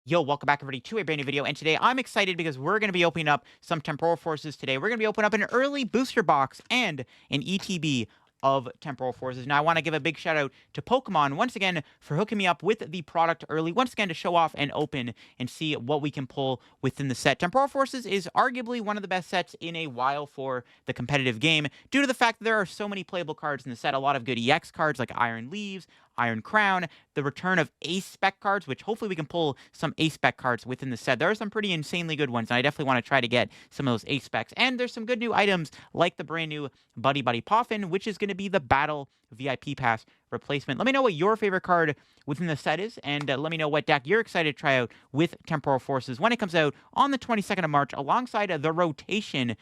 Yo, welcome back everybody to a brand new video, and today I'm excited because we're going to be opening up some Temporal Forces today. We're going to be opening up an early booster box and an ETB of Temporal Forces. Now, I want to give a big shout out to Pokemon once again for hooking me up with the product early, once again to show off and open and see what we can pull within the set. Temporal Forces is arguably one of the best sets in a while for the competitive game due to the fact that there are so many playable cards in the set. A lot of good EX cards like Iron Leaves, Iron Crown, the return of Ace spec cards, which hopefully we can pull some Ace spec cards within the set. There are some pretty insanely good ones, and I definitely want to try to get some of those Ace specs. And there's some good new items like the brand new Buddy Buddy Poffin, which is going to be the Battle VIP Pass replacement. Let me know what your favorite card within the set is, and let me know what deck you're excited to try out with Temporal Forces when it comes out on the 22nd of March alongside the rotation,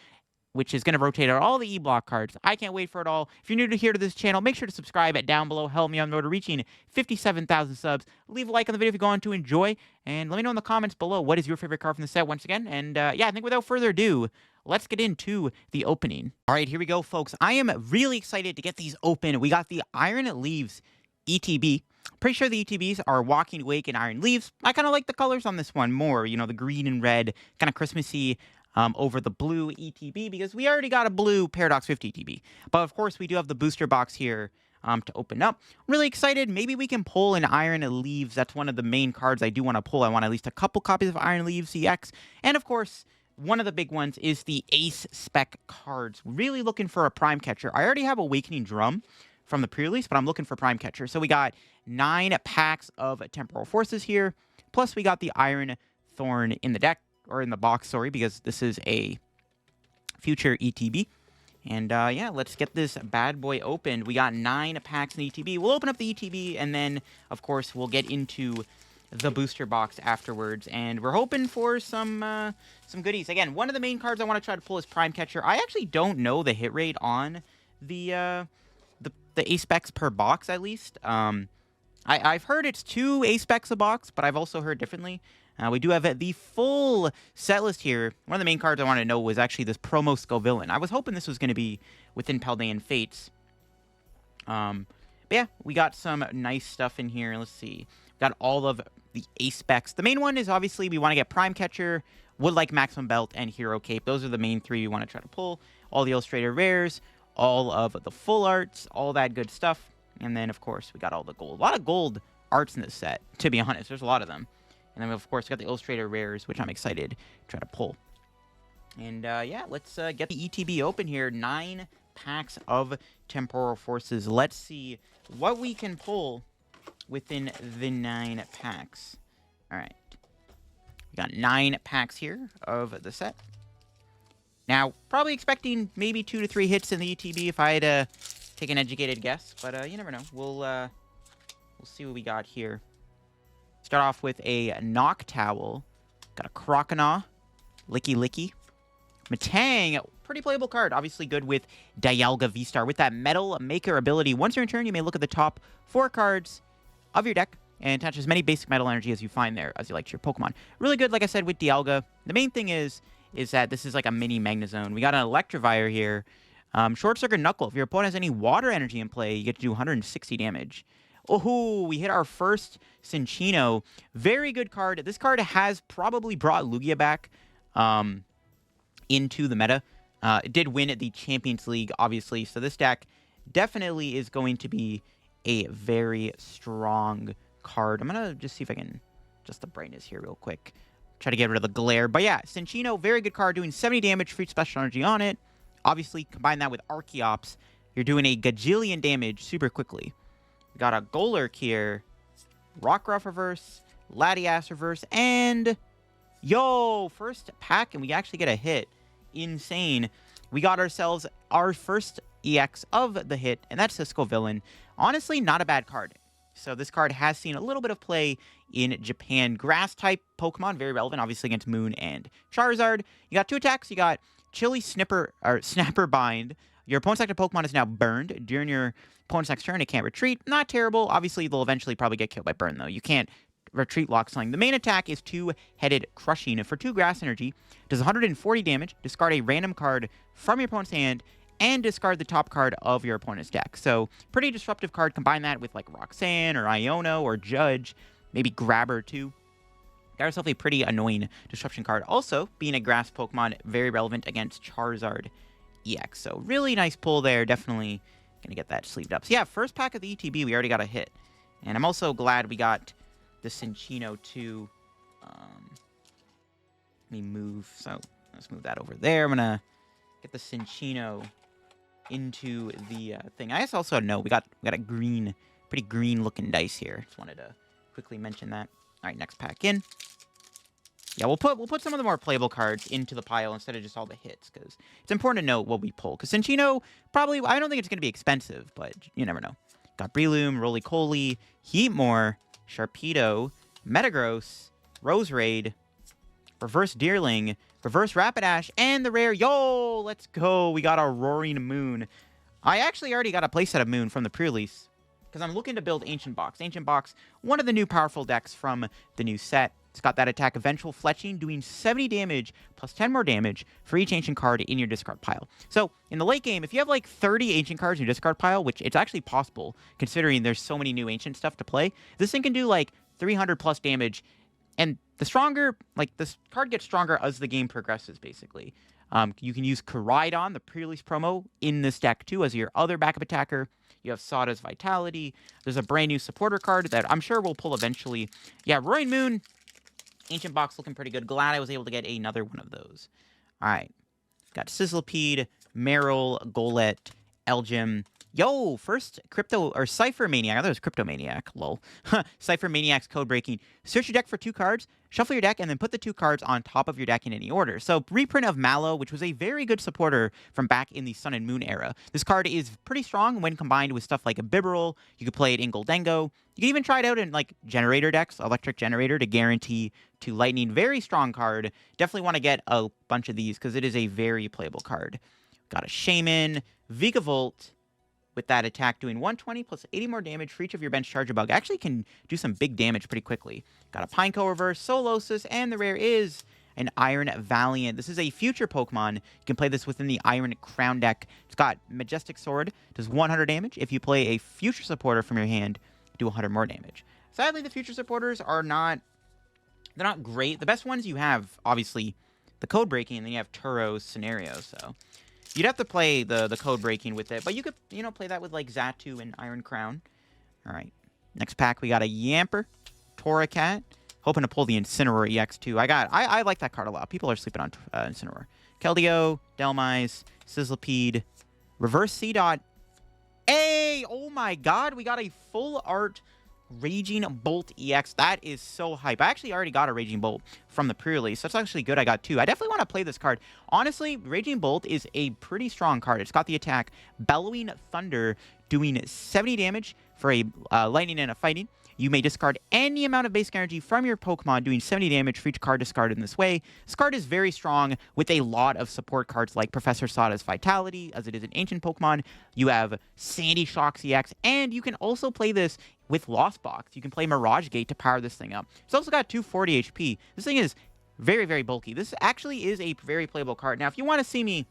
which is going to rotate out all the E-Block cards. I can't wait for it all. If you're new to this channel, make sure to subscribe down below. Help me on the road to reaching 57,000 subs. Leave a like on the video if you're going to enjoy. And let me know in the comments below what is your favorite card from the set once again. And yeah, I think without further ado, let's get into the opening. All right, here we go, folks. I am really excited to get these open. We got the Iron Leaves ETB. Pretty sure the ETBs are Walking Wake and Iron Leaves. I kind of like the colors on this one more. You know, the green and red, kind of Christmassy. Over the blue ETB, because we already got a blue Paradox 50 ETB. But of course, we do have the booster box here to open up. Really excited. Maybe we can pull an Iron Leaves. That's one of the main cards I do want to pull. I want at least a couple copies of Iron Leaves EX. And of course, one of the big ones is the Ace spec cards. Really looking for a Prime Catcher. I already have Awakening Drum from the pre-release, but I'm looking for Prime Catcher. So we got 9 packs of Temporal Forces here. Plus, we got the Iron Thorn in the deck. Or in the box, sorry, because this is a future ETB. And yeah, let's get this bad boy opened. We got 9 packs in ETB. We'll open up the ETB, and then, of course, we'll get into the booster box afterwards. And we're hoping for some goodies. Again, one of the main cards I want to try to pull is Prime Catcher. I actually don't know the hit rate on the Ace specs per box, at least. I've heard it's 2 Ace specs a box, but I've also heard differently. We do have the full set list here. One of the main cards I wanted to know was actually this Promo Scovillain. I was hoping this was going to be within Paldean Fates. But yeah, we got some nice stuff in here. Let's see. Got all of the Ace specs. The main one is obviously we want to get Prime Catcher, Would Like Maximum Belt, and Hero Cape. Those are the main 3 we want to try to pull. All the Illustrator Rares, all of the full arts, all that good stuff. And then, of course, we got all the gold. A lot of gold arts in this set, to be honest. There's a lot of them. And then, of course, we got the Illustrator Rares, which I'm excited to try to pull. And, yeah, let's get the ETB open here. 9 packs of Temporal Forces. Let's see what we can pull within the 9 packs. All right. We got 9 packs here of the set. Now, probably expecting maybe 2 to 3 hits in the ETB if I had to take an educated guess. But you never know. We'll see what we got here. Start off with a Noctowl. Got a Croconaw, Licky Licky. Matang, pretty playable card. Obviously good with Dialga V-Star. With that Metal Maker ability, once your turn, you may look at the top 4 cards of your deck and attach as many basic metal energy as you find there, as you like to your Pokemon. Really good, like I said, with Dialga. The main thing is that this is like a mini Magnezone. We got an Electivire here. Short Circuit Knuckle. If your opponent has any water energy in play, you get to do 160 damage. Oh, we hit our first Cinccino. Very good card. This card has probably brought Lugia back into the meta. It did win at the Champions League, obviously. So this deck definitely is going to be a very strong card. I'm going to just see if I can adjust the brightness here real quick. Try to get rid of the glare. But yeah, Cinccino, very good card, doing 70 damage, free special energy on it. Obviously, combine that with Archeops. You're doing a gajillion damage super quickly. Got a Golurk here, Rockruff reverse, Latias reverse, and yo, first pack, and we actually get a hit. Insane. We got ourselves our first EX of the hit, and that's Cisco Villain. Honestly, not a bad card. So this card has seen a little bit of play in Japan. Grass-type Pokemon, very relevant, obviously against Moon and Charizard. You got 2 attacks. You got Chili Snapper Bind. Your opponent's active Pokemon is now burned. During your opponent's next turn, it can't retreat. Not terrible. Obviously, they'll eventually probably get killed by burn, though. You can't retreat lock something. The main attack is 2-headed Crushing. For 2 grass energy, does 140 damage. Discard a random card from your opponent's hand and discard the top card of your opponent's deck. So, pretty disruptive card. Combine that with, like, Roxanne or Iono or Judge. Maybe Grabber, too. Got ourselves a pretty annoying disruption card. Also, being a grass Pokemon, very relevant against Charizard EX. So really nice pull there. Definitely going to get that sleeved up. So yeah, first pack of the ETB, we already got a hit. And I'm also glad we got the Cinccino too. Let me move. So let's move that over there. I'm going to get the Cinccino into the thing. I guess also know we got a green, pretty green looking dice here. Just wanted to quickly mention that. All right, next pack in. Yeah, we'll put some of the more playable cards into the pile instead of just all the hits, because it's important to note what we pull. Because Cinccino, probably, I don't think it's going to be expensive, but you never know. Got Breloom, Roly-Poly, Heatmore, Sharpedo, Metagross, Roserade, Reverse Deerling, Reverse Rapidash, and the rare, yo, let's go. We got a Roaring Moon. I actually already got a playset of Moon from the pre-release, because I'm looking to build Ancient Box. Ancient Box, one of the new powerful decks from the new set. It's got that attack Eventual Fletching, doing 70 damage plus 10 more damage for each Ancient card in your discard pile. So, in the late game, if you have like 30 Ancient cards in your discard pile, which it's actually possible, considering there's so many new Ancient stuff to play, this thing can do like 300 plus damage. And the stronger, like, this card gets stronger as the game progresses, basically. You can use Koraidon, the pre-release promo, in this deck, too, as your other backup attacker. You have Sada's Vitality. There's a brand new supporter card that I'm sure we'll pull eventually. Yeah, Roaring Moon, Ancient Box looking pretty good. Glad I was able to get another one of those. All right. Got Sizzlipede, Meryl, Golett, Elgin. Yo, first Crypto, or Cypher Maniac. I thought it was Crypto Maniac. Lol. Cypher Maniac's code breaking. Search your deck for 2 cards, shuffle your deck, and then put the 2 cards on top of your deck in any order. So, reprint of Mallow, which was a very good supporter from back in the Sun and Moon era. This card is pretty strong when combined with stuff like a Bibarel. You could play it in Goldengo. You can even try it out in, like, generator decks, Electric Generator, to guarantee 2 Lightning. Very strong card. Definitely want to get a bunch of these, because it is a very playable card. Got a Shaman, Vigavolt, with that attack doing 120 plus 80 more damage for each of your bench Charger Bug. Actually can do some big damage pretty quickly. Got a Pineco Reverse, Solosis, and the rare is an Iron Valiant. This is a future Pokemon. You can play this within the Iron Crown deck. It's got Majestic Sword, does 100 damage. If you play a future supporter from your hand, do 100 more damage. Sadly, the future supporters are not, they're not great. The best ones you have, obviously, the Code Breaking, and then you have Turo's Scenario, so you'd have to play the Code Breaking with it, but you could, you know, play that with, like, Xatu and Iron Crown. All right. Next pack, we got a Yamper, Torracat. Hoping to pull the Incineroar EX, too. I like that card a lot. People are sleeping on Incineroar. Keldeo, Delmise, Sizzlipede, Reverse C-Dot. Hey! Oh, my God. We got a full art Raging Bolt EX. That is so hype. I actually already got a Raging Bolt from the pre-release. That's actually good. I got 2. I definitely want to play this card. Honestly, Raging Bolt is a pretty strong card. It's got the attack Bellowing Thunder, doing 70 damage for a Lightning and a Fighting. You may discard any amount of basic energy from your Pokemon, doing 70 damage for each card discarded in this way. This card is very strong with a lot of support cards like Professor Sada's Vitality, as it is an ancient Pokemon. You have Sandy Shock EX, and you can also play this with Lost Box. You can play Mirage Gate to power this thing up. It's also got 240 HP. This thing is very, very bulky. This actually is a very playable card. Now, if you want to see me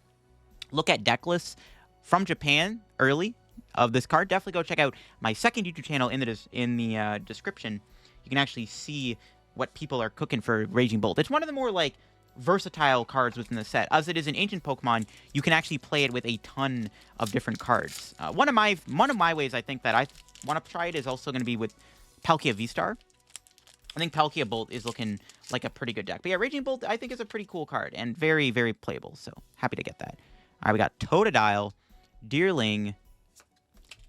look at deck lists from Japan early of this card, definitely go check out my second YouTube channel in the description. You can actually see what people are cooking for Raging Bolt. It's one of the more, like, versatile cards within the set. As it is an ancient Pokemon, you can actually play it with a ton of different cards. One of my ways I think that I want to try it is also going to be with Palkia V-Star. I think Palkia Bolt is looking like a pretty good deck. But yeah, Raging Bolt I think is a pretty cool card and very, very playable. So happy to get that. All right, we got Totodile, Deerling,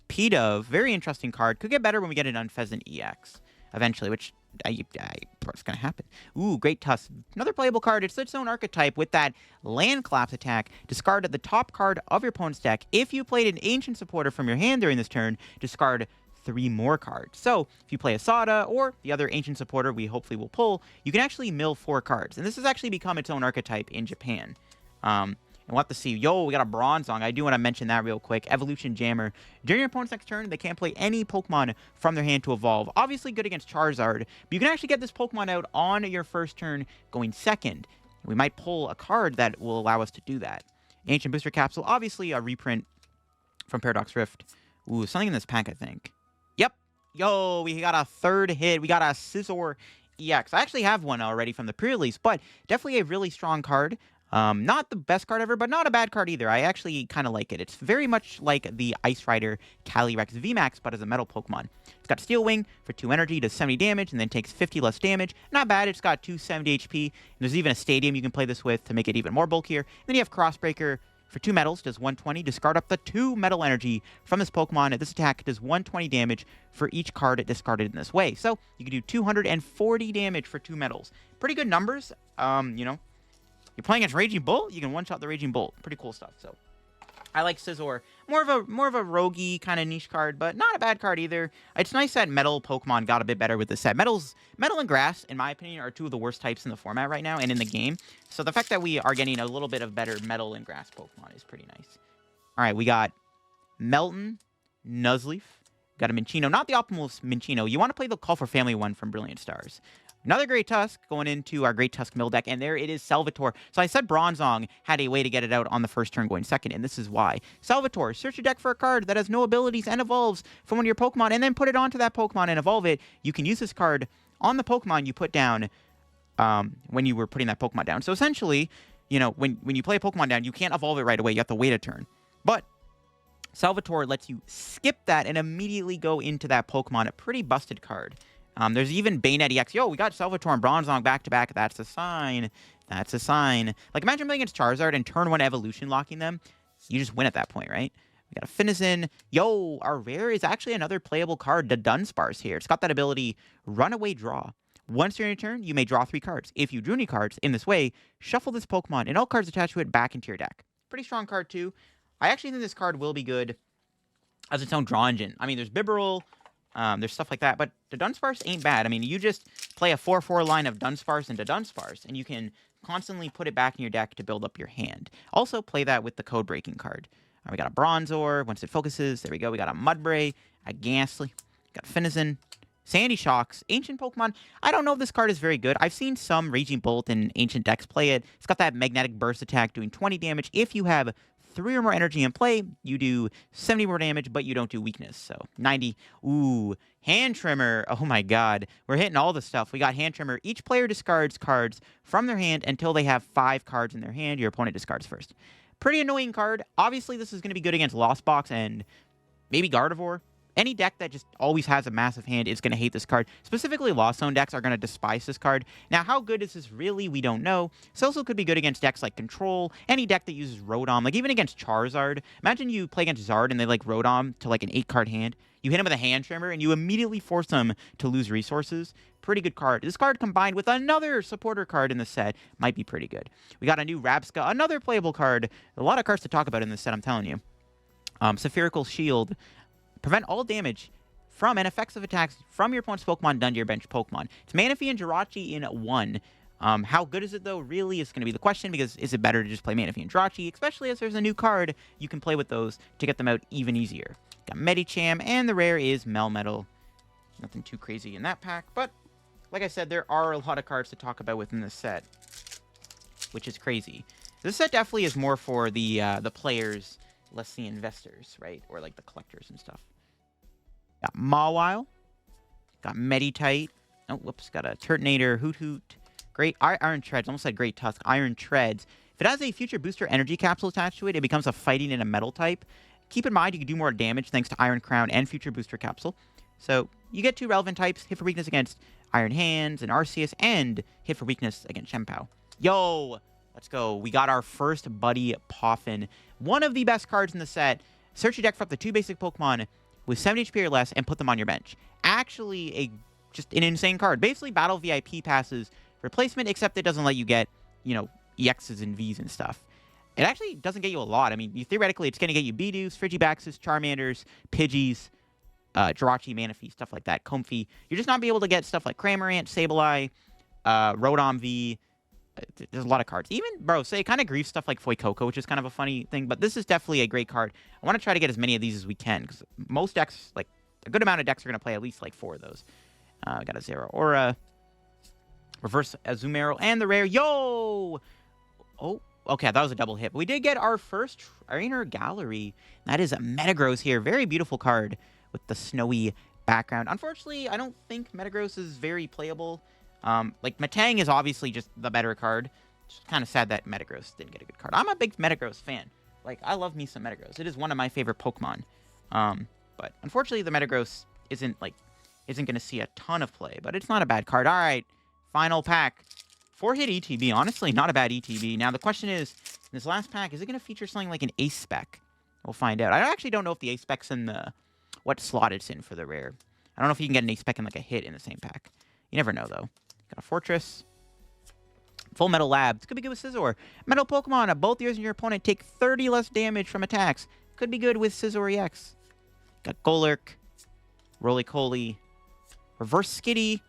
Pidove, very interesting card. Could get better when we get an Unfezant EX eventually, which it's going to happen. Ooh, Great Tusk. Another playable card. It's its own archetype with that Land Collapse attack. Discard the top card of your opponent's deck. If you played an Ancient Supporter from your hand during this turn, discard 3 more cards. So, if you play a Sada or the other Ancient Supporter we hopefully will pull, you can actually mill 4 cards. And this has actually become its own archetype in Japan. And we'll have to see. Yo, we got a Bronzong. I do want to mention that real quick. Evolution Jammer. During your opponent's next turn, they can't play any Pokemon from their hand to evolve. Obviously good against Charizard, but you can actually get this Pokemon out on your first turn going second. We might pull a card that will allow us to do that. Ancient Booster Capsule. Obviously a reprint from Paradox Rift. Ooh, something in this pack, I think. Yep. Yo, we got a third hit. We got a Scizor Yeah, because I actually have one already from the pre-release, but definitely a really strong card. Not the best card ever, but not a bad card either. I actually kind of like it. It's very much like the Ice Rider Calyrex VMAX, but as a metal Pokemon. It's got Steel Wing for 2 energy, does 70 damage, and then takes 50 less damage. Not bad. It's got 270 HP. And there's even a stadium you can play this with to make it even more bulkier. And then you have Crossbreaker for 2 metals, does 120. Discard up the 2 metal energy from this Pokemon. And this attack does 120 damage for each card discarded in this way. So you can do 240 damage for 2 metals. Pretty good numbers. You know, you're playing against Raging Bolt, you can one-shot the Raging Bolt. Pretty cool stuff. So I like Scizor. More of a roguey kind of niche card, but not a bad card either. It's nice that metal Pokemon got a bit better with this set. Metal and grass, in my opinion, are two of the worst types in the format right now and in the game. So the fact that we are getting a little bit of better metal and grass Pokemon is pretty nice. All right, we got Melton, Nuzleaf, got a Minccino. Not the optimal Minccino. You want to play the Call for Family one from Brilliant Stars. Another Great Tusk going into our Great Tusk mill deck, and there it is, Salvatore. So I said Bronzong had a way to get it out on the first turn going second, and this is why. Salvatore, search your deck for a card that has no abilities and evolves from one of your Pokemon, and then put it onto that Pokemon and evolve it. You can use this card on the Pokemon you put down when you were putting that Pokemon down. So essentially, you know, when you play a Pokemon down, you can't evolve it right away. You have to wait a turn. But Salvatore lets you skip that and immediately go into that Pokemon. A pretty busted card. There's even Bayonet EX. Yo, we got Salvatore and Bronzong back-to-back. That's a sign. That's a sign. Like, imagine playing against Charizard and turn 1 evolution locking them. You just win at that point, right? We got a Finizen. Yo, our rare is actually another playable card, the Dunsparce here. It's got that ability, Runaway Draw. Once during your turn, you may draw 3 cards. If you drew any cards in this way, shuffle this Pokemon and all cards attached to it back into your deck. Pretty strong card, too. I actually think this card will be good as its own draw engine. I mean, there's Bibarel. There's stuff like that, but the Dunsparce ain't bad. I mean, you just play a 4/4 line of Dunsparce into Dunsparce, and you can constantly put it back in your deck to build up your hand. Also, play that with the Code Breaking card. We got a Bronzor. Once it focuses, there we go. We got a Mudbray, a Ghastly, got Finizen, Sandy Shocks, Ancient Pokemon. I don't know if this card is very good. I've seen some Raging Bolt and Ancient decks play it. It's got that Magnetic Burst attack doing 20 damage. If you have 3 or more energy in play, you do 70 more damage, but you don't do weakness. So 90. Ooh, Hand Trimmer. Oh my god. We're hitting all the stuff. We got Hand Trimmer. Each player discards cards from their hand until they have 5 cards in their hand. Your opponent discards first. Pretty annoying card. Obviously, this is going to be good against Lost Box and maybe Gardevoir. Any deck that just always has a massive hand is going to hate this card. Specifically, Lost Zone decks are going to despise this card. Now, how good is this really? We don't know. This also could be good against decks like Control, any deck that uses Rotom, like even against Charizard. Imagine you play against Zard and they like Rotom to like an 8-card hand. You hit him with a Hand Trimmer and you immediately force them to lose resources. Pretty good card. This card combined with another supporter card in the set might be pretty good. We got a new Rabsca, another playable card. A lot of cards to talk about in this set, I'm telling you. Spherical Shield. Prevent all damage from and effects of attacks from your opponent's Pokemon done to your bench Pokemon. It's Manaphy and Jirachi in 1. How good is it, though? Really is going to be the question, because is it better to just play Manaphy and Jirachi, especially as there's a new card you can play with those to get them out even easier. Got Medicham, and the rare is Melmetal. Nothing too crazy in that pack, but like I said, there are a lot of cards to talk about within this set, which is crazy. This set definitely is more for the players, less the investors, right? Or like the collectors and stuff. Got Mawile. Got Meditite. Oh, whoops. Got a Turtonator, Hoot Hoot. Great Iron Treads. Almost said Great Tusk. Iron Treads. If it has a future booster energy capsule attached to it, it becomes a fighting and a metal type. Keep in mind, you can do more damage thanks to Iron Crown and future booster capsule. So you get 2 relevant types. Hit for weakness against Iron Hands and Arceus, and hit for weakness against Chien-Pao. Yo! Let's go. We got our first Buddy Poffin. One of the best cards in the set. Search your deck for up to 2 basic Pokemon with 70 HP or less and put them on your bench. Actually, just an insane card. Basically, Battle VIP passes replacement, except it doesn't let you get, you know, EXs and Vs and stuff. It actually doesn't get you a lot. I mean, theoretically, it's going to get you Bidoof, Frigibaxes, Charmanders, Pidgeys, Jirachi, Manaphy, stuff like that. Comfey. You're just not be able to get stuff like Cramorant, Sableye, Rotom V. There's a lot of cards. Even, bro, say kind of grief stuff like Fuecoco, which is kind of a funny thing, but this is definitely a great card. I want to try to get as many of these as we can, because most decks, like, a good amount of decks are going to play at least, like, 4 of those. We got a Zeraora, Reverse Azumarill, and the rare, yo! Oh, okay, that was a double hit, but we did get our first Trainer Gallery. That is a Metagross here. Very beautiful card with the snowy background. Unfortunately, I don't think Metagross is very playable. Like, Matang is obviously just the better card. It's kind of sad that Metagross didn't get a good card. I'm a big Metagross fan. Like, I love me some Metagross. It is one of my favorite Pokemon. But unfortunately, the Metagross isn't going to see a ton of play. But it's not a bad card. All right, final pack. 4-hit ETB. Honestly, not a bad ETB. Now, the question is, in this last pack, is it going to feature something like an Ace Spec? We'll find out. I actually don't know if the Ace Spec's in what slot it's in for the rare. I don't know if you can get an Ace Spec in like a hit in the same pack. You never know, though. Got a Fortress. Full Metal Labs. Could be good with Scizor. Metal Pokemon. Both yours and your opponent take 30 less damage from attacks. Could be good with Scizor EX. Got Golurk. Roly-Coly. Reverse Skitty.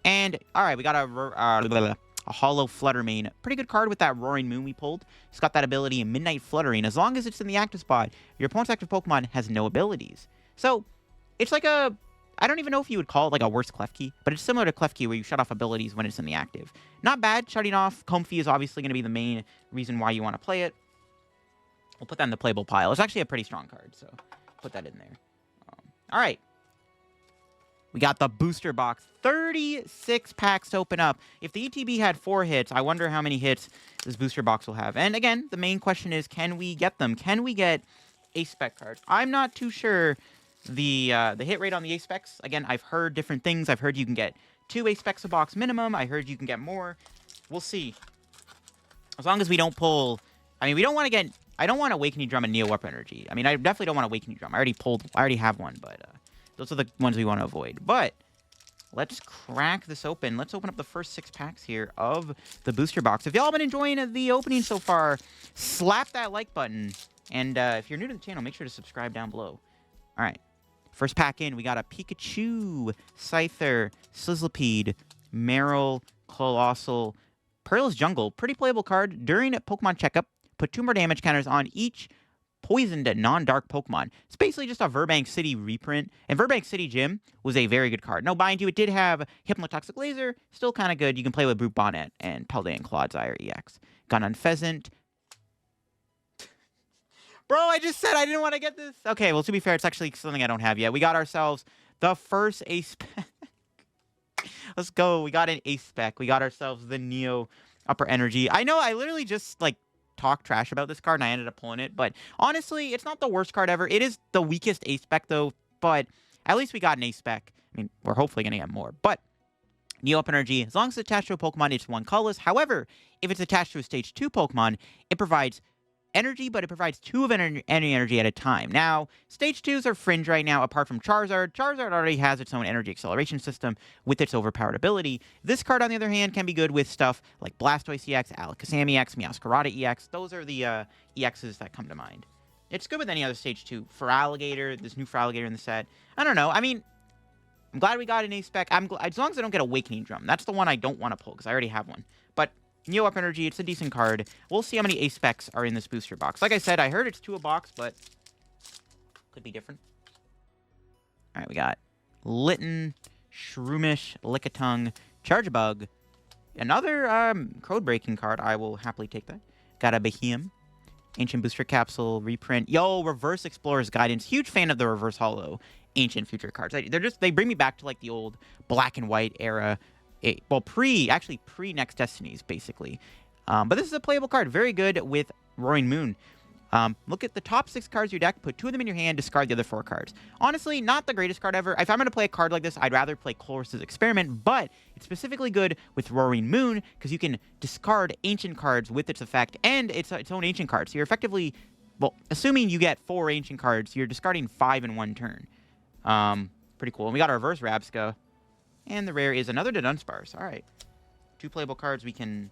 And, alright, we got a Hollow Fluttermane. Pretty good card with that Roaring Moon we pulled. It's got that ability in Midnight Fluttering. As long as it's in the active spot, your opponent's active Pokemon has no abilities. So, it's like a... I don't even know if you would call it like a worse Klefki, but it's similar to Klefki where you shut off abilities when it's in the active. Not bad. Shutting off Comfey is obviously going to be the main reason why you want to play it. We'll put that in the playable pile. It's actually a pretty strong card, so put that in there. All right. We got the booster box. 36 packs to open up. If the ETB had 4 hits, I wonder how many hits this booster box will have. And again, the main question is, can we get them? Can we get Ace Spec cards? I'm not too sure the hit rate on the Ace Specs. Again, I've heard different things. I've heard you can get 2 Ace Specs a box minimum. I heard you can get more. We'll see. As long as we don't pull... I mean, we don't want to get... I don't want Awakening Drum and Neo Warp Energy. I mean, I definitely don't want Awakening Drum. I already have one, but... those are the ones we want to avoid. But let's crack this open. Let's open up the first 6 packs here of the booster box. If y'all been enjoying the opening so far, slap that like button. And if you're new to the channel, make sure to subscribe down below. All right. First pack in, we got a Pikachu, Scyther, Sizzlipede, Marill, Colossal, Perilous Jungle. Pretty playable card. During a Pokemon checkup, put 2 more damage counters on each poisoned non-dark Pokemon. It's basically just a Verbank City reprint, and Verbank City Gym was a very good card. Now, mind you, it did have Hypnotoxic Laser, still kind of good. You can play with Brute Bonnet and Paldean Clodsire EX. Gunnon Pheasant. Bro, I just said I didn't want to get this. Okay, well, to be fair, it's actually something I don't have yet. We got ourselves the first Ace Spec. Let's go. We got an Ace Spec. We got ourselves the Neo Upper Energy. I know I literally just, like, talk trash about this card and I ended up pulling it, but honestly, it's not the worst card ever. It is the weakest Ace Spec though, but at least we got an Ace Spec. I mean, we're hopefully gonna get more, but Neo Up Energy, as long as it's attached to a Pokemon, it's 1 colorless. However, if it's attached to a Stage 2 Pokemon, it provides energy, but it provides 2 of any energy at a time. Now, Stage 2s are fringe right now, apart from Charizard. Charizard already has its own energy acceleration system with its overpowered ability. This card, on the other hand, can be good with stuff like Blastoise EX, Alakazam EX, Meowscarada EX. Those are the EXs that come to mind. It's good with any other Stage 2. Feraligatr, this new Feraligatr in the set. I don't know. I mean, I'm glad we got an Ace Spec. As long as I don't get Awakening Drum. That's the one I don't want to pull, because I already have one. But Neo Up Energy, it's a decent card. We'll see how many Ace Specs are in this booster box. Like I said, I heard it's 2 a box, but could be different. All right, we got Litten, Shroomish, Lickitung, Chargebug. Another code-breaking card. I will happily take that. Got a Behemoth, Ancient Booster Capsule, reprint. Yo, Reverse Explorer's Guidance. Huge fan of the Reverse Holo Ancient Future cards. They bring me back to like the old black and white era. Well, pre-Next Destinies, basically. But this is a playable card. Very good with Roaring Moon. Look at the top 6 cards of your deck, put 2 of them in your hand, discard the other 4 cards. Honestly, not the greatest card ever. If I'm going to play a card like this, I'd rather play Cloris's Experiment, but it's specifically good with Roaring Moon, because you can discard ancient cards with its effect, and its own ancient cards. So you're effectively, well, assuming you get 4 ancient cards, you're discarding 5 in 1 turn. Pretty cool. And we got our Reverse Rabsca. And the rare is another Dunsparce. All right. 2 playable cards we can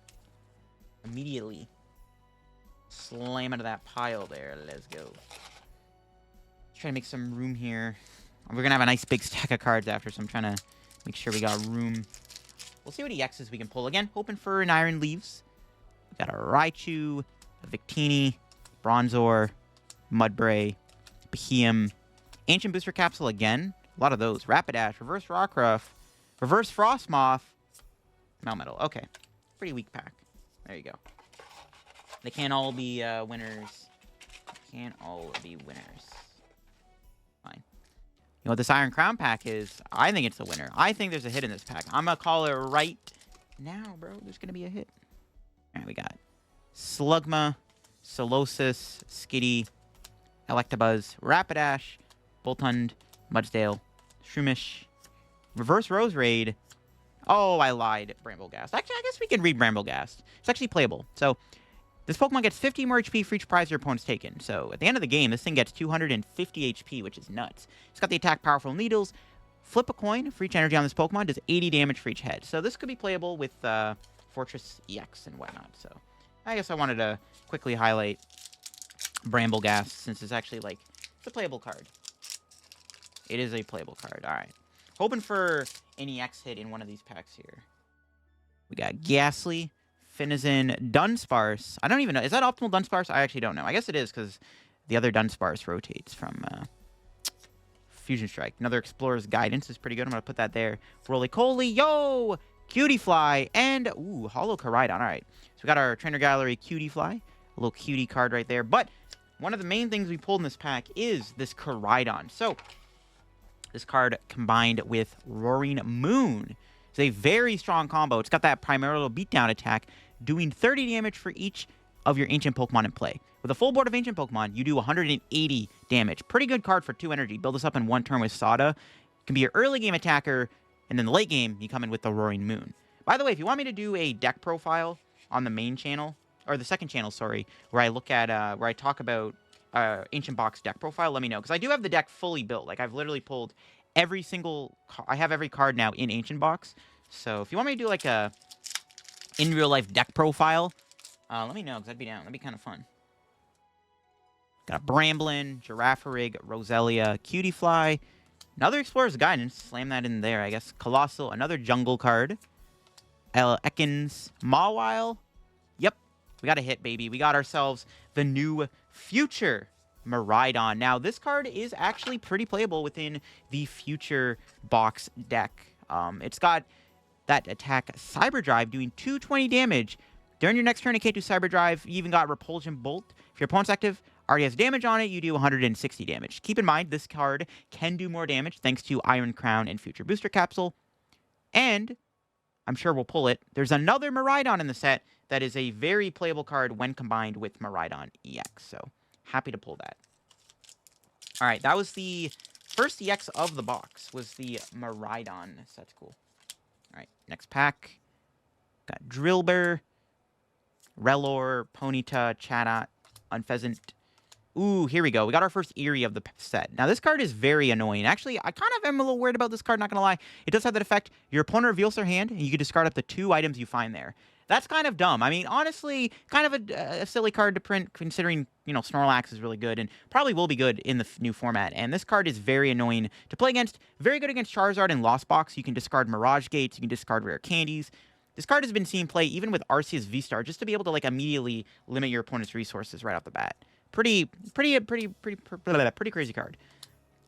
immediately slam into that pile there. Let's go. Try to make some room here. We're going to have a nice big stack of cards after, so I'm trying to make sure we got room. We'll see what EXs we can pull. Again, hoping for an Iron Leaves. We got a Raichu, a Victini, Bronzor, Mudbray, Behemoth, Ancient Booster Capsule again. A lot of those. Rapidash, Reverse Rockruff, Reverse Frostmoth, Melmetal. Okay. Pretty weak pack. There you go. They can't all be winners. Can't all be winners. Fine. You know what this Iron Crown pack is? I think it's the winner. I think there's a hit in this pack. I'm going to call it right now, bro. There's going to be a hit. All right, we got Slugma, Solosis, Skitty, Electabuzz, Rapidash, Boltund, Mudsdale, Shroomish, Reverse Rose Raid. Oh, I lied. Bramblegast. Actually, I guess we can read Bramblegast. It's actually playable. So, this Pokemon gets 50 more HP for each prize your opponent's taken. So, at the end of the game, this thing gets 250 HP, which is nuts. It's got the attack Powerful Needles. Flip a coin for each energy on this Pokemon. Does 80 damage for each head. So, this could be playable with Fortress EX and whatnot. So, I guess I wanted to quickly highlight Bramblegast since it's actually, like, it's a playable card. It is a playable card. All right. Hoping for an EX hit in one of these packs here. We got Ghastly, Finizen, Dunsparce. I don't even know. Is that optimal Dunsparce? I actually don't know. I guess it is because the other Dunsparce rotates from Fusion Strike. Another Explorer's Guidance is pretty good. I'm going to put that there. Roly-Coly, yo! Cutie Fly, and, ooh, Hollow Koraidon. All right. So we got our Trainer Gallery Cutie Fly. A little cutie card right there. But one of the main things we pulled in this pack is this Koraidon. So this card combined with Roaring Moon. It's a very strong combo. It's got that Primordial Beatdown attack, doing 30 damage for each of your Ancient Pokemon in play. With a full board of Ancient Pokemon, you do 180 damage. Pretty good card for 2 energy. Build this up in 1 turn with Sada. Can be your early game attacker, and then the late game, you come in with the Roaring Moon. By the way, if you want me to do a deck profile on the main channel, or the second channel, sorry, where I look at, where I talk about Ancient Box deck profile, let me know. Because I do have the deck fully built. Like, I've literally pulled every single... I have every card now in Ancient Box. So, if you want me to do, like, a in real life deck profile, let me know, because I'd be down. That'd be kind of fun. Got a Bramblin, Girafarig, Roselia, Cutiefly, another Explorer's Guidance. Slam that in there, I guess. Colossal, another Jungle card. Ekans, Mawile. Yep, we got a hit, baby. We got ourselves the new Future Miraidon. Now, this card is actually pretty playable within the Future Box deck. It's got that attack Cyber Drive doing 220 damage. During your next turn, it can't do Cyber Drive. You even got Repulsion Bolt. If your opponent's active, already has damage on it, you do 160 damage. Keep in mind, this card can do more damage thanks to Iron Crown and Future Booster Capsule. And I'm sure we'll pull it. There's another Miraidon in the set that is a very playable card when combined with Miraidon EX. So, happy to pull that. All right, that was the first EX of the box, was the Miraidon. So that's cool. All right, next pack. Got Drillbur, Relor, Ponyta, Chatot, Unpheasant. Ooh, here we go. We got our first Eerie of the set. Now, this card is very annoying. Actually, I kind of am a little worried about this card, not going to lie. It does have that effect. Your opponent reveals their hand, and you can discard up to 2 items you find there. That's kind of dumb. I mean, honestly, kind of a silly card to print, considering, you know, Snorlax is really good, and probably will be good in the new format. And this card is very annoying to play against. Very good against Charizard and Lost Box. You can discard Mirage Gates. You can discard Rare Candies. This card has been seen play even with Arceus V-Star, just to be able to, like, immediately limit your opponent's resources right off the bat. Pretty crazy card.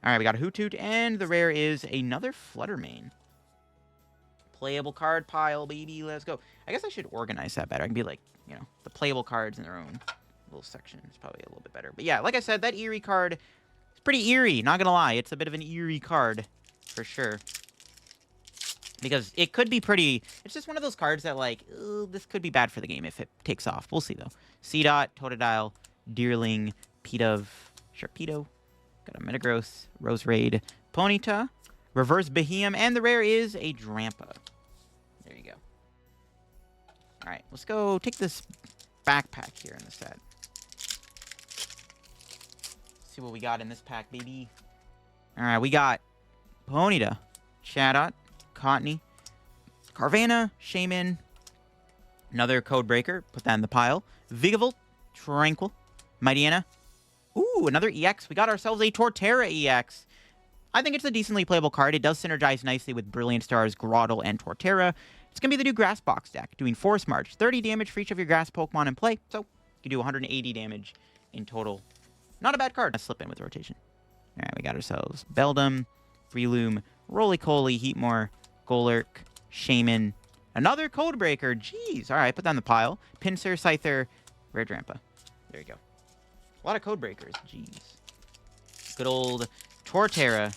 All right, we got a Hoothoot, and the rare is another Fluttermane. Playable card pile, baby. Let's go. I guess I should organize that better. I can be like, you know, the playable cards in their own little section. It's probably a little bit better. But yeah, like I said, that Eerie card is pretty eerie. Not gonna lie, it's a bit of an eerie card for sure. Because it could be pretty... It's just one of those cards that, like, this could be bad for the game if it takes off. We'll see, though. Seedot, Totodile, Deerling, Pidove, Sharpedo, got a Metagross, Roserade, Ponyta, Reverse Behemoth, and the rare is a Drampa. There you go. Alright, let's go take this backpack here in the set. See what we got in this pack, baby. Alright, we got Ponyta, Chatot, Cottony, Carvanha, Shaman, another Codebreaker, put that in the pile, Vigavolt, Tranquil, Mightyena. Ooh, another EX. We got ourselves a Torterra EX. I think it's a decently playable card. It does synergize nicely with Brilliant Stars, Groddle, and Torterra. It's going to be the new Grass Box deck, doing Force March. 30 damage for each of your Grass Pokemon in play, so you do 180 damage in total. Not a bad card. Let's slip in with rotation. All right, we got ourselves Beldum, Breloom, Roly-Coly, Heatmore, Golurk, Shaman, another Codebreaker. Jeez. All right, put that in the pile. Pinsir, Scyther, Rare Drampa. There you go. A lot of Codebreakers. Jeez. Good old Torterra.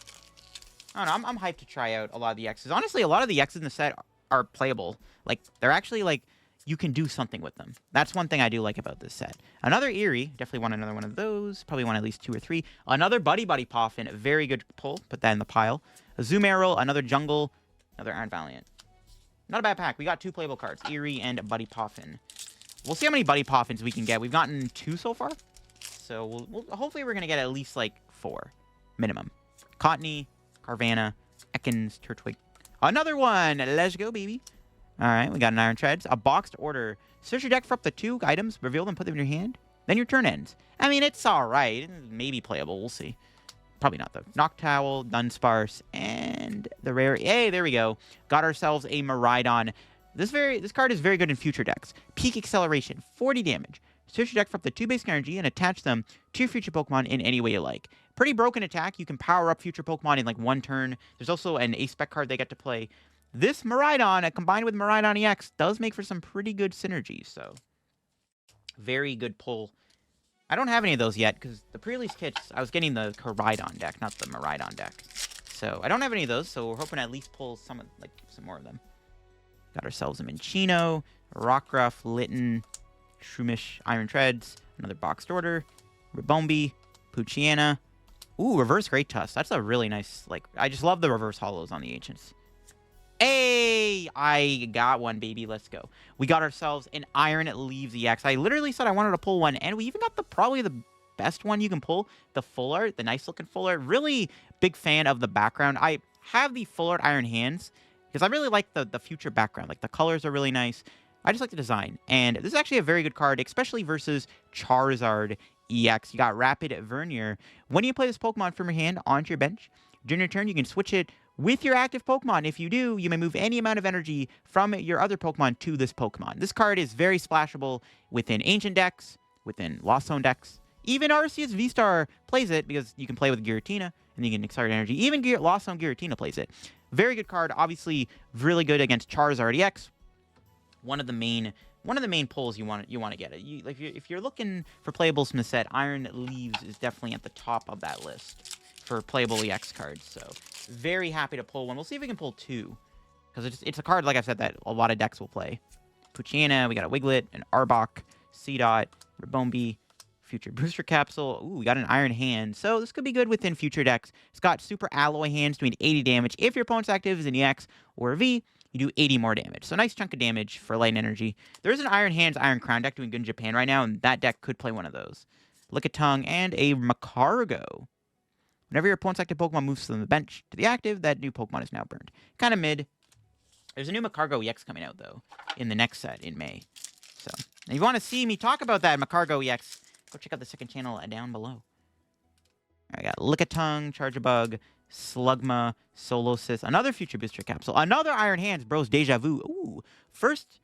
I don't know. I'm hyped to try out a lot of the X's. Honestly, a lot of the X's in the set are playable. Like, they're actually, like, you can do something with them. That's one thing I do like about this set. Another Eerie. Definitely want another one of those. Probably want at least 2 or 3. Another Buddy Poffin. Very good pull. Put that in the pile. A Zoomeryl. Another Jungle. Another Iron Valiant. Not a bad pack. We got 2 playable cards. Eerie and Buddy Poffin. We'll see how many Buddy Poffins we can get. We've gotten 2 so far. So, hopefully we're going to get at least, like, 4. Minimum. Cottony, Carvanha, Ekans, Turtwig. Another one! Let's go, baby. Alright, we got an Iron Treads. A boxed order. Search your deck for up to 2 items, reveal them, put them in your hand. Then your turn ends. I mean, it's alright. Maybe playable. We'll see. Probably not, though. Noctowl, Dunsparce, and the rare... Hey, there we go. Got ourselves a Miraidon. This card is very good in future decks. Peak Acceleration, 40 damage. Search your deck for up to 2 basic energy and attach them to your future Pokemon in any way you like. Pretty broken attack. You can power up future Pokemon in like 1 turn. There's also an A-Spec card they get to play. This Miraidon, combined with Miraidon EX, does make for some pretty good synergy. So, very good pull. I don't have any of those yet because the pre-release kits, I was getting the Koraidon deck, not the Miraidon deck. So, I don't have any of those, so we're hoping to at least pull some more of them. Got ourselves a Minccino, Rockruff, Litten, Shroomish, Iron Treads, another boxed order, Ribombee, Poochyena. Ooh, reverse Great Tusk. That's a really nice, like, I just love the reverse holos on the Ancients. Hey, I got one, baby. Let's go. We got ourselves an Iron Leaves EX. I literally said I wanted to pull one, and we even got probably the best one you can pull, the full art, the nice looking full art. Really big fan of the background. I have the full art Iron Hands because I really like the future background. Like, the colors are really nice. I just like the design. And this is actually a very good card, especially versus Charizard EX. You got Rapid Vernier. When you play this Pokemon from your hand onto your bench, during your turn, you can switch it with your active Pokemon. If you do, you may move any amount of energy from your other Pokemon to this Pokemon. This card is very splashable within Ancient decks, within Lost Zone decks. Even Arceus V-Star plays it because you can play with Giratina and you can accelerate energy. Even Lost Zone Giratina plays it. Very good card. Obviously, really good against Charizard EX. One of the main pulls you want to get it. If you're looking for playables from the set, Iron Leaves is definitely at the top of that list for playable EX cards. So very happy to pull one. We'll see if we can pull 2 because it's a card, like I said, that a lot of decks will play. Poochyena, we got a Wiglet, an Arbok, Seedot, Ribombee, Future Booster Capsule. Ooh, we got an Iron Hand. So this could be good within future decks. It's got Super Alloy Hands doing 80 damage. If your opponent's active is an EX or a V, you do 80 more damage. So nice chunk of damage for light energy. There is an Iron Hands, Iron Crown deck doing good in Japan right now, and that deck could play one of those. Lickitung and a Macargo. Whenever your opponent's active Pokemon moves from the bench to the active, that new Pokemon is now burned. Kind of mid. There's a new Macargo EX coming out, though, in the next set in May. So, if you want to see me talk about that Macargo EX, go check out the second channel down below. I got Lickitung, Charjabug, Slugma, Solosis, another Future Booster Capsule, another Iron Hands, Bros Deja Vu. Ooh, first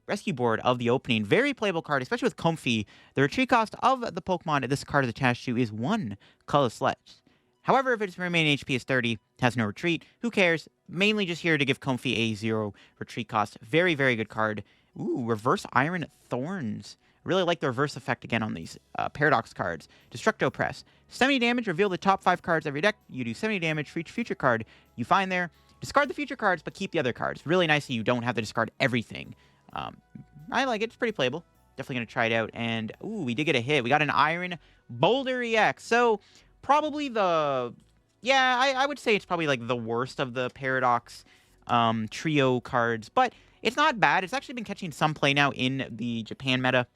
rescue board of the opening. Very playable card, especially with Comfey. The retreat cost of the Pokemon this card is attached to is 1 Color Sledge. However, if its remaining HP is 30, has no retreat, who cares? Mainly just here to give Comfey a 0 retreat cost. Very, very good card. Ooh, Reverse Iron Thorns. Really like the reverse effect again on these Paradox cards. Destructo Press. 70 damage, reveal the top 5 cards of your deck. You do 70 damage for each future card you find there. Discard the future cards, but keep the other cards. Really nice that you don't have to discard everything. I like it. It's pretty playable. Definitely going to try it out. And, ooh, we did get a hit. We got an Iron Boulder EX. So, probably the... Yeah, I would say it's probably like the worst of the Paradox trio cards. But it's not bad. It's actually been catching some play now in the Japan meta.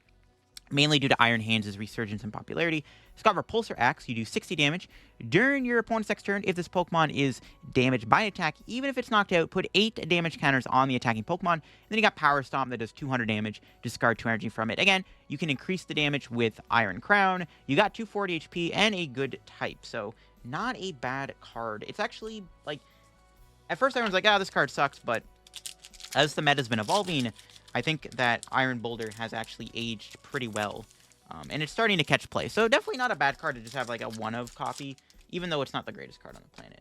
Mainly due to Iron Hands' resurgence in popularity. It's got Repulsor Axe. You do 60 damage. During your opponent's next turn, if this Pokemon is damaged by an attack, even if it's knocked out, put 8 damage counters on the attacking Pokemon. And then you got Power Stomp that does 200 damage. Discard 2 energy from it. Again, you can increase the damage with Iron Crown. You got 240 HP and a good type. So, not a bad card. It's actually, like... At first, everyone's like, this card sucks. But as the meta's been evolving... I think that Iron Boulder has actually aged pretty well, and it's starting to catch play. So definitely not a bad card to just have like a one-of copy, even though it's not the greatest card on the planet.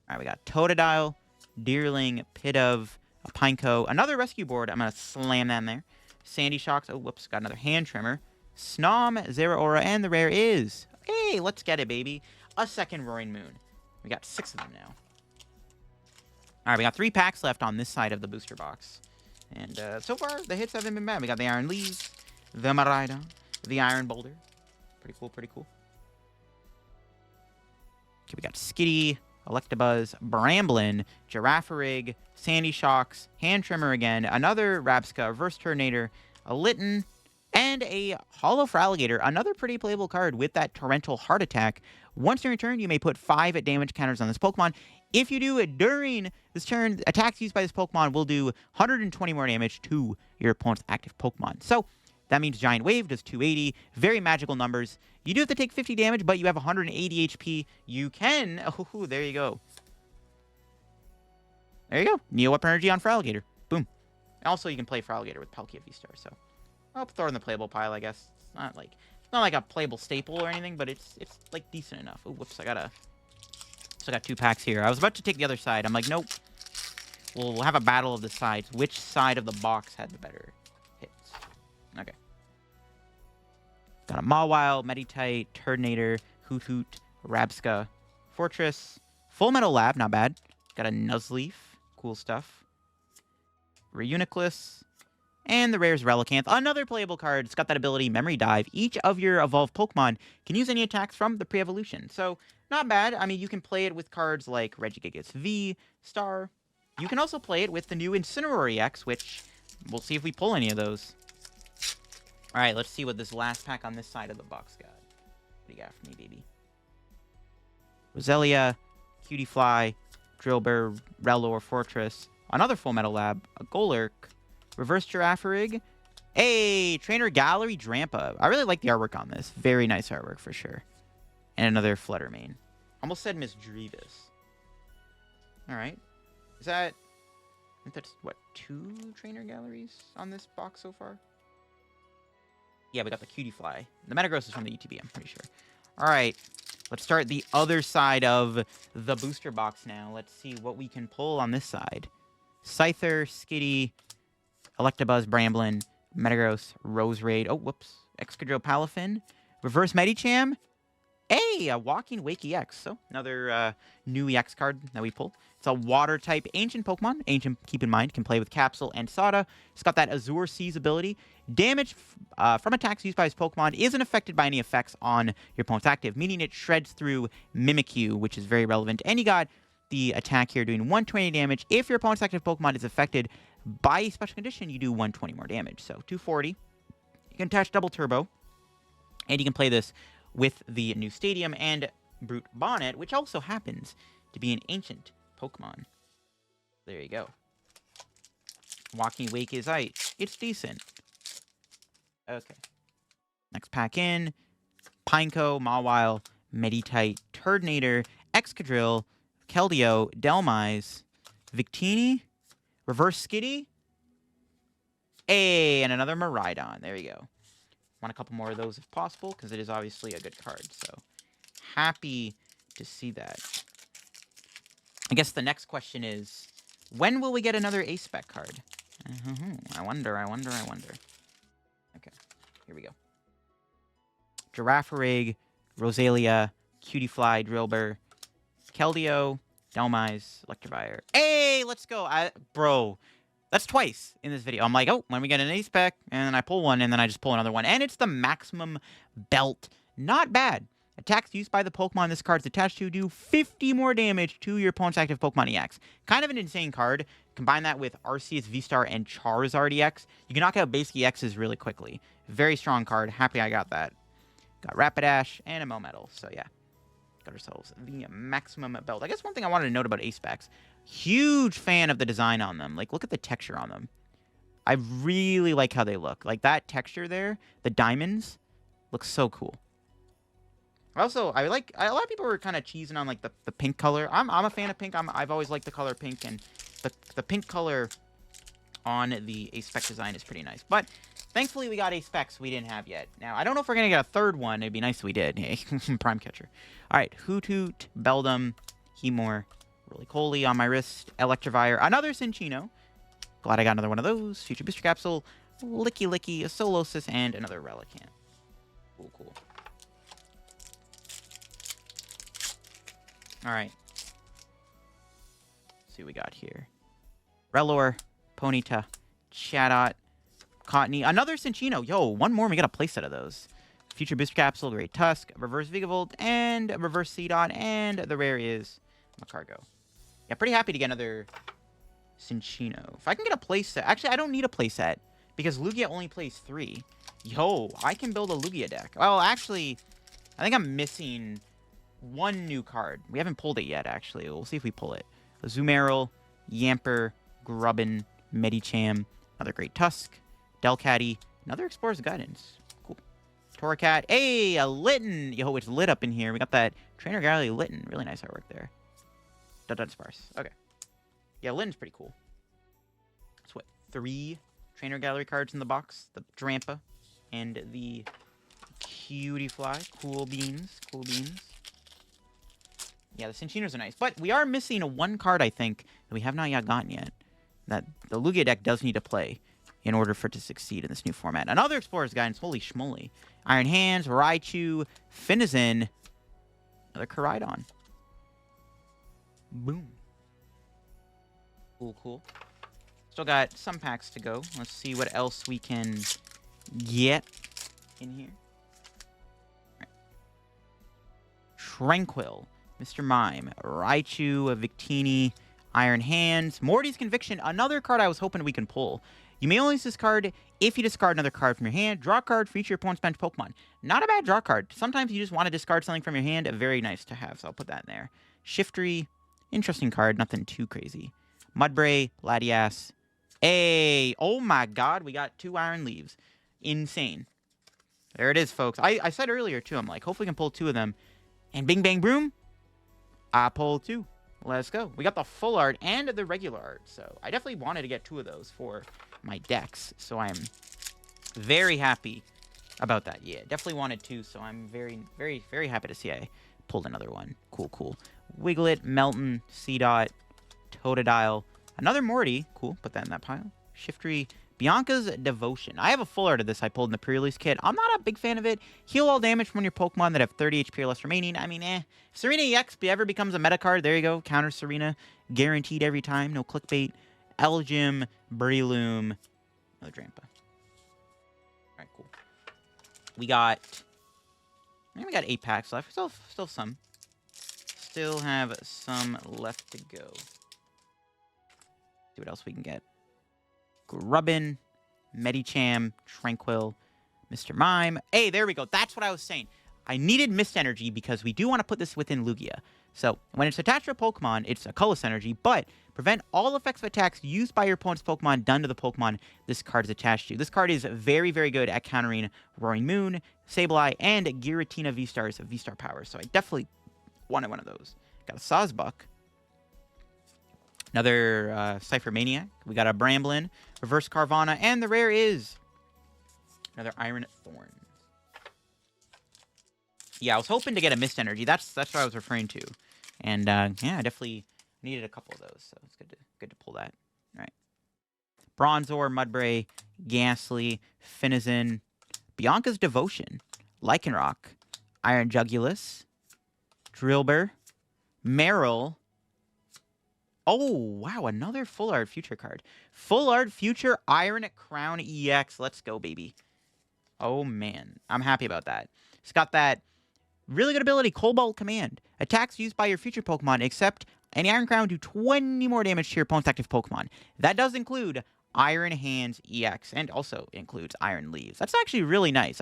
All right, we got Totodile, Deerling, Pidove, a Pineco, another rescue board. I'm going to slam that in there. Sandy Shocks. Oh, whoops, got another Hand Trimmer. Snom, Zeraora, and the rare is... Hey, let's get it, baby. A second Roaring Moon. We got 6 of them now. All right, we got 3 packs left on this side of the booster box. And so far, the hits haven't been bad. We got the Iron Leaves, the Miraidon, the Iron Boulder. Pretty cool, pretty cool. Okay, we got Skitty, Electabuzz, Bramblin, Girafarig, Sandy Shocks, Hand Trimmer again, another Rabsca, Reverse Turtonator, a Litten, and a Hollow Feraligatr, another pretty playable card with that Torrential Heart Attack. Once in your turn, you may put 5 damage counters on this Pokemon. If you do it during this turn, attacks used by this Pokemon will do 120 more damage to your opponent's active Pokemon. So that means Giant Wave does 280. Very magical numbers. You do have to take 50 damage, but you have 180 HP. You can... Oh, there you go. There you go. Neo Weapon Energy on Feraligatr. Boom. Also, you can play Feraligatr with Palkia V-Star, so... I'll throw it in the playable pile, I guess. It's not like a playable staple or anything, but it's like decent enough. Oh, whoops, I got 2 packs here. I was about to take the other side. I'm like, nope. We'll have a battle of the sides. Which side of the box had the better hits? Okay. Got a Mawile, Meditite, Turtonator, Hoot, Rabsca, Fortress, Full Metal Lab, not bad. Got a Nuzleaf, cool stuff. Reuniclus, and the rare's Relicanth, another playable card. It's got that ability, Memory Dive. Each of your evolved Pokemon can use any attacks from the pre-evolution. So, not bad. I mean, you can play it with cards like Regigigas V, Star. You can also play it with the new Incineroar EX, which we'll see if we pull any of those. All right, let's see what this last pack on this side of the box got. What do you got for me, baby? Roselia, Cutiefly, Drillbur, Rellor, Fortress, another Full Metal Lab, a Golurk, Reverse Girafarig, a Trainer Gallery Drampa. I really like the artwork on this. Very nice artwork for sure. And another Fluttermane. Almost said Miss Drevis. Alright. Is that... I think that's, what, 2 Trainer Galleries on this box so far? Yeah, we got the Cutiefly. The Metagross is from the ETB, I'm pretty sure. Alright. Let's start the other side of the booster box now. Let's see what we can pull on this side. Scyther, Skitty, Electabuzz, Bramblin, Metagross, Roserade. Oh, whoops. Excadrill, Palafin. Reverse Medicham. Hey, a Walking Wake EX. So, another new EX card that we pull. It's a Water-type Ancient Pokemon. Ancient, keep in mind, can play with Capsule and Sada. It's got that Azure Seas ability. Damage from attacks used by his Pokemon isn't affected by any effects on your opponent's active, meaning it shreds through Mimikyu, which is very relevant. And you got the attack here doing 120 damage. If your opponent's active Pokemon is affected by a special condition, you do 120 more damage. So, 240. You can attach Double Turbo. And you can play this with the new Stadium and Brute Bonnet, which also happens to be an ancient Pokemon. There you go. Walking Wake is it's decent. Okay. Next pack in. Pineco, Mawile, Meditite, Turtonator, Excadrill, Keldeo, Delmise, Victini, Reverse Skitty, and another Miraidon. There you go. Want a couple more of those if possible, because it is obviously a good card. So, happy to see that. I guess the next question is, when will we get another A-Spec card? I wonder. Okay, here we go. Girafarig, Roselia, Cutiefly, Drillbur, Keldeo, Delmise, Electivire. Hey, let's go. Bro, that's twice in this video. I'm like, oh, when we get an A-Spec, and then I pull one, and then I just pull another one. And it's the Maximum Belt. Not bad. Attacks used by the Pokemon this card's attached to do 50 more damage to your opponent's active Pokemon EX. Kind of an insane card. Combine that with Arceus, V-Star, and Charizard EX. You can knock out basic EXs really quickly. Very strong card. Happy I got that. Got Rapidash and a Melmetal. So, yeah. Got ourselves the Maximum Belt. I guess one thing I wanted to note about A-Specs. Huge fan of the design on them. Like, look at the texture on them. I really like how they look. Like, that texture there, the diamonds, looks so cool. Also, a lot of people were kind of cheesing on, like, the pink color. I'm a fan of pink. I've always liked the color pink, and the pink color on the A-Spec design is pretty nice. But, thankfully, we got A-Specs we didn't have yet. Now, I don't know if we're going to get a third one. It'd be nice if we did. Hey, Prime Catcher. All right, Hoot, Beldum, Hemor, Roly-Coly on my wrist, Electivire, another Cinccino. Glad I got another one of those. Future Booster Capsule, Licky, a Solosis, and another Relicanth. Cool. All right, see what we got here. Relor, Ponyta, Chatot, Cottony, another Cinccino. Yo, one more, and we got a playset of those. Future Booster Capsule, Great Tusk, Reverse Vigavolt, and a Reverse Seedot, and the rare is Macargo. Yeah, pretty happy to get another Cinccino. If I can get a playset... Actually, I don't need a playset, because Lugia only plays 3. Yo, I can build a Lugia deck. Well, actually, I think I'm missing one new card. We haven't pulled it yet, actually. We'll see if we pull it. Azumarill, Yamper, Grubbin, Medicham, another Great Tusk, Delcatty, another Explorer's Guidance. Cool. Torracat. Hey, a Litten. Yo, it's lit up in here. We got that Trainer Gallery Litten. Really nice artwork there. Sparse. Okay. Yeah, Litten's pretty cool. That's what, 3 Trainer Gallery cards in the box. The Drampa and the Cutie Fly. Cool beans. Cool beans. Yeah, the Cinchinos are nice. But we are missing one card, I think, that we have not yet gotten yet. That the Lugia deck does need to play in order for it to succeed in this new format. Another Explorer's Guidance. Holy schmoly. Iron Hands, Raichu, Finizen, another Koraidon. Boom. Cool, cool. Still got some packs to go. Let's see what else we can get in here. Right. Tranquil, Mr. Mime, Raichu, Victini, Iron Hands, Morty's Conviction, another card I was hoping we can pull. You may only use this card if you discard another card from your hand. Draw a card for each of your opponent's bench Pokemon. Not a bad draw card. Sometimes you just want to discard something from your hand. Very nice to have, so I'll put that in there. Shiftry, interesting card, nothing too crazy. Mudbray, Latias. Hey, oh my god, we got 2 Iron Leaves. Insane. There it is, folks. I said earlier, too, I'm like, hopefully we can pull 2 of them. And bing, bang, boom, I pulled 2. Let's go. We got the full art and the regular art, so I definitely wanted to get 2 of those for my decks, so I'm very happy about that. Yeah, definitely wanted 2, so I'm very, very, very happy to see I pulled another one. Cool, cool. Wiglet, Melton, Seedot, Totodile, another Morty. Cool, put that in that pile. Shiftry, Bianca's Devotion. I have a full art of this I pulled in the pre-release kit. I'm not a big fan of it. Heal all damage from your Pokemon that have 30 HP or less remaining. I mean, If Serena EX ever becomes a meta card, there you go. Counter Serena. Guaranteed every time. No clickbait. Elgym, Breloom, another Drampa. Alright, cool. We got 8 packs left. Still some. Still have some left to go. See what else we can get. Grubbin, Medicham, Tranquil, Mr. Mime. Hey, there we go. That's what I was saying. I needed Mist Energy because we do want to put this within Lugia. So, when it's attached to a Pokemon, it's a Colorless Energy, but prevent all effects of attacks used by your opponent's Pokemon done to the Pokemon this card is attached to. This card is very, very good at countering Roaring Moon, Sableye, and Giratina V-Star's V-Star power. So, I definitely wanted one of those. Got a Sawsbuck. Another Cypher Maniac. We got a Bramblin, Reverse Carvana, and the rare is another Iron Thorns. Yeah, I was hoping to get a Mist Energy. That's what I was referring to. And yeah, I definitely needed a couple of those, so it's good to pull that. All right. Bronzor, Mudbray, Ghastly, Finizen, Bianca's Devotion, Lycanroc, Iron Jugulus, Drillbur, Marill. Oh, wow, another Full Art Future card. Full Art Future Iron Crown EX. Let's go, baby. Oh, man. I'm happy about that. It's got that really good ability, Cobalt Command. Attacks used by your future Pokemon, except any Iron Crown do 20 more damage to your opponent's active Pokemon. That does include Iron Hands EX, and also includes Iron Leaves. That's actually really nice.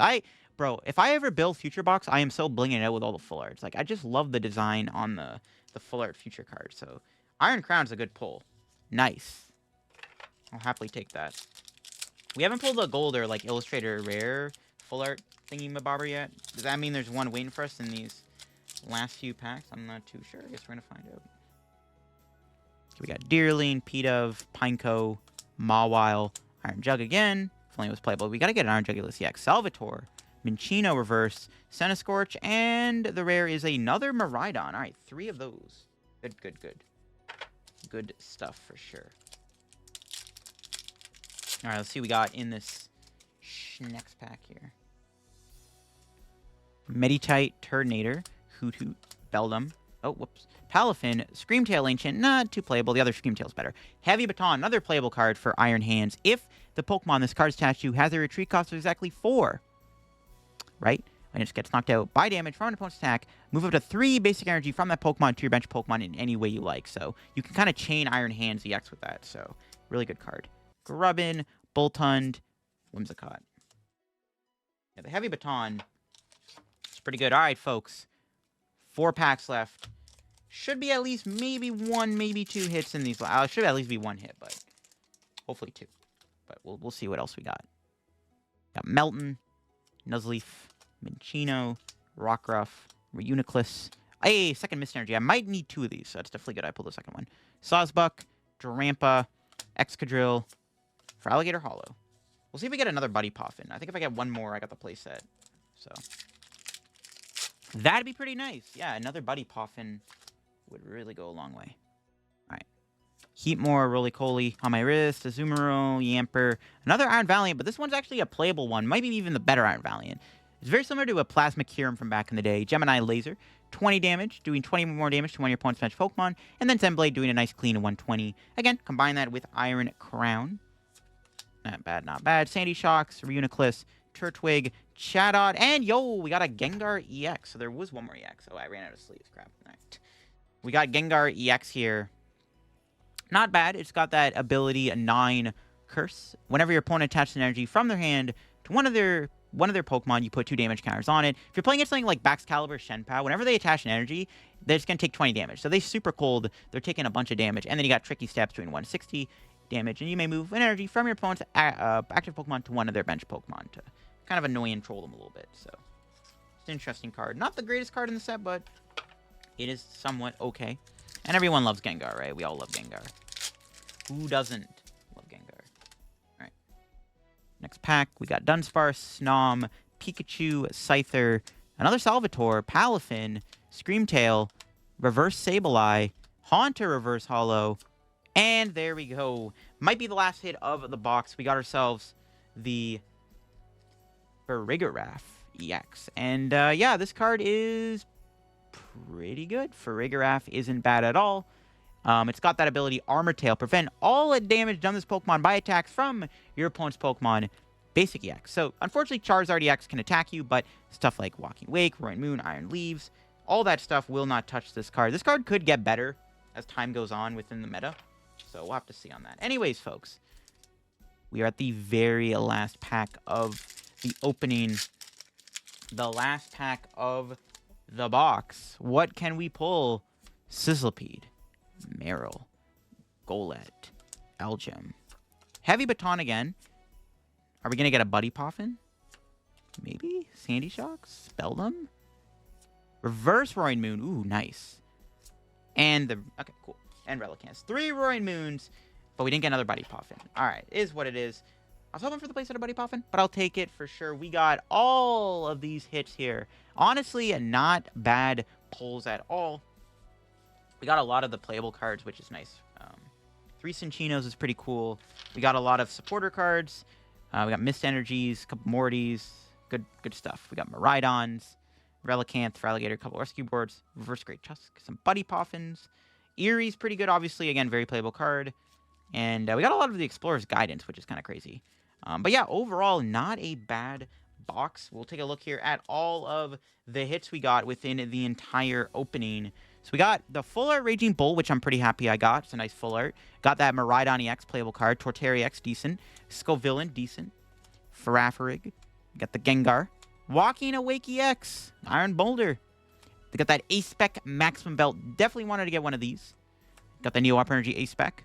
Bro, if I ever build Future Box, I am so blinging it out with all the Full Arts. Like, I just love the design on the Full Art Future card, so Iron Crown's a good pull. Nice. I'll happily take that. We haven't pulled a gold or, like, Illustrator Rare Full Art thingy-mabobber yet. Does that mean there's one waiting for us in these last few packs? I'm not too sure. I guess we're going to find out. Okay, we got Deerling, Pidove, Pineco, Mawile, Iron Jug again. If only it was playable. We got to get an Iron Jugulus EX. Salvatore, Minccino Reverse, Centiskorch, and the rare is another Miraidon. All right, 3 of those. Good, good, good. Good stuff for sure. All right, let's see what we got in this next pack here. Meditite, Turtonator, Hoot Hoot, Beldum, Oh, whoops. Palafin, Screamtail Ancient, not too playable. The other Screamtail's better. Heavy Baton, another playable card for Iron Hands. If the Pokemon this card is attached to has a retreat cost of exactly 4, right? And it just gets knocked out by damage from an opponent's attack. Move up to 3 basic energy from that Pokemon to your bench Pokemon in any way you like. So you can kind of chain Iron Hands EX with that. So really good card. Grubbin, Boltund, Whimsicott. Yeah, the Heavy Baton is pretty good. All right, folks. 4 packs left. Should be at least maybe 1, maybe 2 hits in these. Should at least be 1 hit, but hopefully 2. But we'll see what else we got. Got Melton, Nuzleaf, Minccino, Rockruff, Reuniclus. Hey, second Mist Energy. I might need 2 of these, so that's definitely good. I pulled the second one. Sawsbuck, Drampa, Excadrill, for Alligator Hollow. We'll see if we get another Buddy Poffin. I think if I get 1 more, I got the playset. So that'd be pretty nice. Yeah, another Buddy Poffin would really go a long way. All right. Heatmore, Roly-Coly on my wrist, Azumarill, Yamper, another Iron Valiant, but this one's actually a playable one. Might be even the better Iron Valiant. It's very similar to a Plasma Kyurem from back in the day. Gemini Laser, 20 damage, doing 20 more damage to one of your opponent's bench Pokemon, and then Zenblade doing a nice clean 120. Again, combine that with Iron Crown. Not bad, not bad. Sandy Shocks, Reuniclus, Turtwig, Chatot, and yo, we got a Gengar EX. So there was 1 more EX. Oh, I ran out of sleeves. Crap. All right. We got Gengar EX here. Not bad. It's got that ability, a 9 Curse. Whenever your opponent attaches an energy from their hand to one of their Pokemon, you put 2 damage counters on it. If you're playing against something like Baxcalibur, Shenpao, whenever they attach an energy, they're just going to take 20 damage. So they're super cold. They're taking a bunch of damage. And then you got Tricky Steps doing 160 damage. And you may move an energy from your opponent's active Pokemon to one of their bench Pokemon to kind of annoy and troll them a little bit. So it's an interesting card. Not the greatest card in the set, but it is somewhat okay. And everyone loves Gengar, right? We all love Gengar. Who doesn't love Gengar? All right. Next pack, we got Dunsparce, Snom, Pikachu, Scyther, another Salvatore, Palafin, Screamtail, Reverse Sableye, Haunter Reverse Hollow, and there we go. Might be the last hit of the box. We got ourselves the Farigiraf EX. And yeah, this card is pretty good. Farigiraf isn't bad at all. It's got that ability, Armor Tail. Prevent all damage done to this Pokemon by attacks from your opponent's Pokemon. Basic EX. So, unfortunately, Charizard EX can attack you, but stuff like Walking Wake, Roaring Moon, Iron Leaves, all that stuff will not touch this card. This card could get better as time goes on within the meta. So, we'll have to see on that. Anyways, folks, we are at the very last pack of the opening. The last pack of the box. What can we pull? Sizzlipede, Meryl, Golett, Algem. Heavy Baton again. Are we going to get a Buddy Poffin? Maybe? Sandy Shocks? Beldum? Reverse Roaring Moon. Ooh, nice. And the... Okay, cool. And Relicanth. 3 Roaring Moons, but we didn't get another Buddy Poffin. Alright, is what it is. I was hoping for the playset of Buddy Poffin, but I'll take it for sure. We got all of these hits here. Honestly, not bad pulls at all. We got a lot of the playable cards, which is nice. 3 Cinchinos is pretty cool. We got a lot of supporter cards. We got Mist Energies, a couple Mortys. Good stuff. We got Miraidons, Relicanth for Alligator, a couple Rescue Boards, Reverse Great Tusk, some Buddy Poffins. Erie's pretty good, obviously. Again, very playable card. And we got a lot of the Explorer's Guidance, which is kind of crazy. But yeah, overall, not a bad box. We'll take a look here at all of the hits we got within the entire opening. So we got the Full Art Raging Bull, which I'm pretty happy I got. It's a nice Full Art. Got that Miraidon EX playable card. Torterra EX, decent. Scovillain, decent. Farafrig. Got the Gengar. Walking Awake EX. Iron Boulder. They got that A-Spec Maximum Belt. Definitely wanted to get one of these. Got the Neo Upper Energy A-Spec.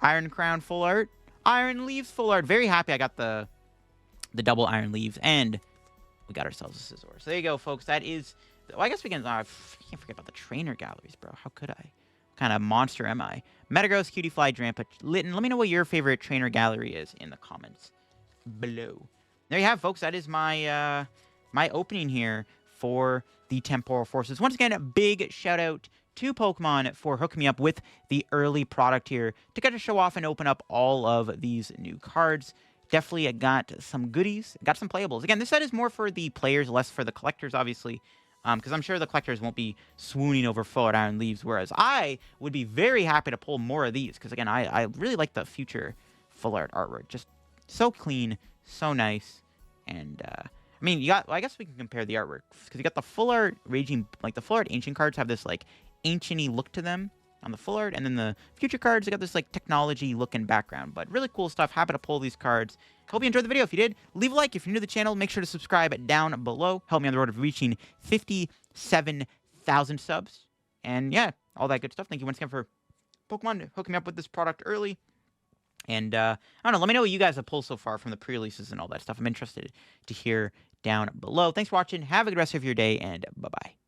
Iron Crown Full Art. Iron Leaves Full Art. Very happy I got the double Iron Leaves. And we got ourselves a Scizor. So there you go, folks. That is... Well, I guess we can... I can't forget about the trainer galleries, bro. How could I? What kind of monster am I? Metagross, Cutiefly, Drampa, Litten. Let me know what your favorite trainer gallery is in the comments below. There you have, folks. That is my my opening here for the Temporal Forces. Once again, a big shout out to Pokemon for hooking me up with the early product here to get to show off and open up all of these new cards. Definitely got some goodies, got some playables. Again, this set is more for the players, less for the collectors, obviously. because I'm sure the collectors won't be swooning over full art iron leaves, whereas I would be very happy to pull more of these, because again, I really like the future full art artwork. Just so clean, so nice, and I mean, you got. Well, I guess we can compare the artwork, because you got the full art raging, like the full art ancient cards have this like ancient-y look to them on the full art, and then the future cards, they got this like technology looking background, but really cool stuff. Happy to pull these cards. Hope you enjoyed the video. If you did, leave a like. If you're new to the channel, make sure to subscribe down below. Help me on the road of reaching 57,000 subs. And yeah, all that good stuff. Thank you once again for Pokemon hooking me up with this product early. And I don't know, let me know what you guys have pulled so far from the pre-releases and all that stuff. I'm interested to hear down below. Thanks for watching. Have a good rest of your day, and bye-bye.